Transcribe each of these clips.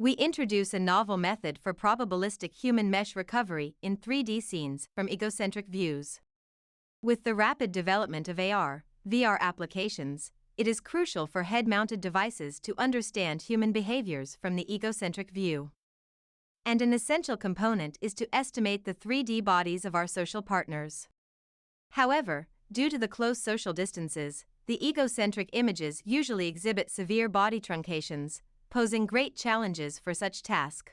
We introduce a novel method for probabilistic human mesh recovery in 3D scenes from egocentric views. With the rapid development of AR, VR applications, it is crucial for head-mounted devices to understand human behaviors from the egocentric view. And an essential component is to estimate the 3D bodies of our social partners. However, due to the close social distances, the egocentric images usually exhibit severe body truncations, posing great challenges for such task.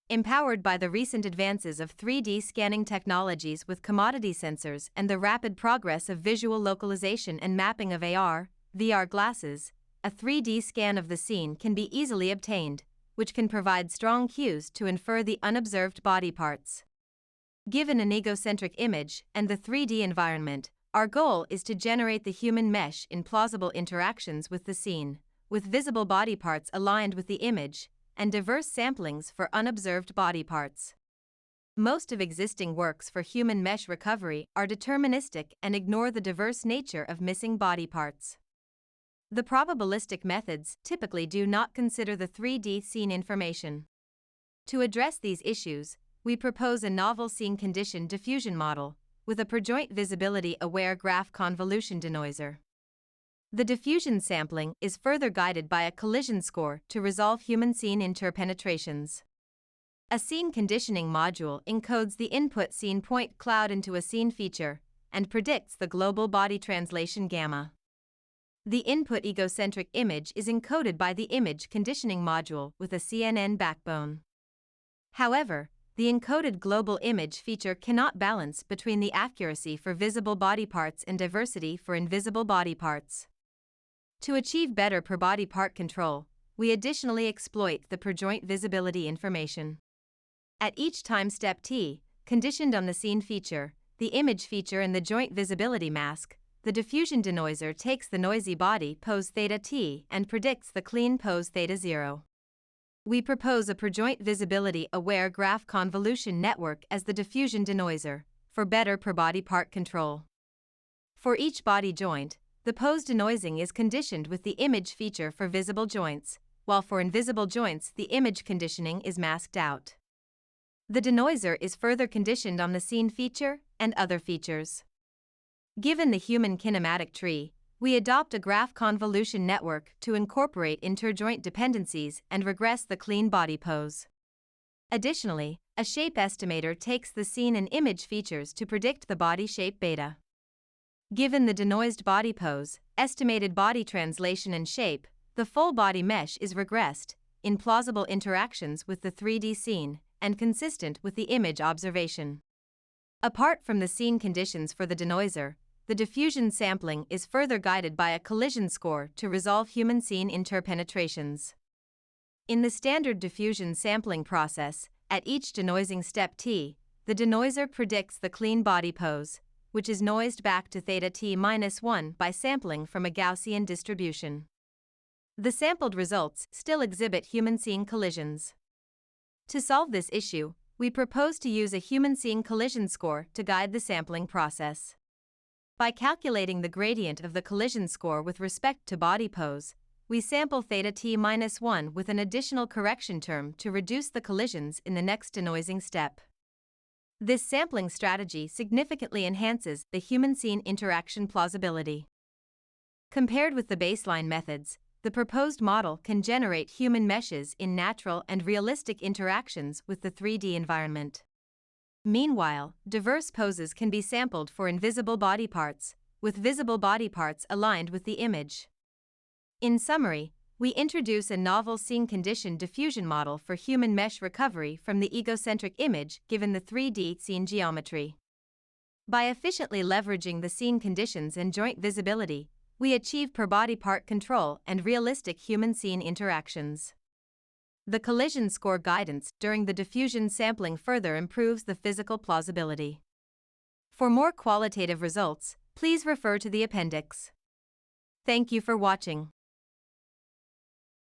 Empowered by the recent advances of 3D scanning technologies with commodity sensors and the rapid progress of visual localization and mapping of AR, VR glasses, a 3D scan of the scene can be easily obtained, which can provide strong cues to infer the unobserved body parts. Given an egocentric image and the 3D environment, our goal is to generate the human mesh in plausible interactions with the scene, with visible body parts aligned with the image, and diverse samplings for unobserved body parts. Most of existing works for human mesh recovery are deterministic and ignore the diverse nature of missing body parts. The probabilistic methods typically do not consider the 3D scene information. To address these issues, we propose a novel scene condition diffusion model with a per-joint visibility-aware graph convolution denoiser. The diffusion sampling is further guided by a collision score to resolve human scene interpenetrations. A scene conditioning module encodes the input scene point cloud into a scene feature and predicts the global body translation gamma. The input egocentric image is encoded by the image conditioning module with a CNN backbone. However, the encoded global image feature cannot balance between the accuracy for visible body parts and diversity for invisible body parts. To achieve better per-body part control, we additionally exploit the per-joint visibility information. At each time step t, conditioned on the scene feature, the image feature and the joint visibility mask, the diffusion denoiser takes the noisy body pose theta t and predicts the clean pose theta 0. We propose a per-joint visibility-aware graph convolution network as the diffusion denoiser, for better per-body part control. For each body joint, the pose denoising is conditioned with the image feature for visible joints, while for invisible joints the image conditioning is masked out. The denoiser is further conditioned on the scene feature and other features. Given the human kinematic tree, we adopt a graph convolution network to incorporate interjoint dependencies and regress the clean body pose. Additionally, a shape estimator takes the scene and image features to predict the body shape beta. Given the denoised body pose, estimated body translation and shape, the full body mesh is regressed, in plausible interactions with the 3D scene, and consistent with the image observation. Apart from the scene conditions for the denoiser, the diffusion sampling is further guided by a collision score to resolve human scene interpenetrations. In the standard diffusion sampling process, at each denoising step t, the denoiser predicts the clean body pose, which is noised back to theta t-1 by sampling from a Gaussian distribution. The sampled results still exhibit human scene collisions. To solve this issue, we propose to use a human scene collision score to guide the sampling process. By calculating the gradient of the collision score with respect to body pose, we sample theta t-1 with an additional correction term to reduce the collisions in the next denoising step. This sampling strategy significantly enhances the human scene interaction plausibility. Compared with the baseline methods, the proposed model can generate human meshes in natural and realistic interactions with the 3D environment. Meanwhile, diverse poses can be sampled for invisible body parts, with visible body parts aligned with the image. In summary, we introduce a novel scene condition diffusion model for human mesh recovery from the egocentric image given the 3D scene geometry. By efficiently leveraging the scene conditions and joint visibility, we achieve per-body part control and realistic human scene interactions. The collision score guidance during the diffusion sampling further improves the physical plausibility. For more qualitative results, please refer to the appendix. Thank you for watching.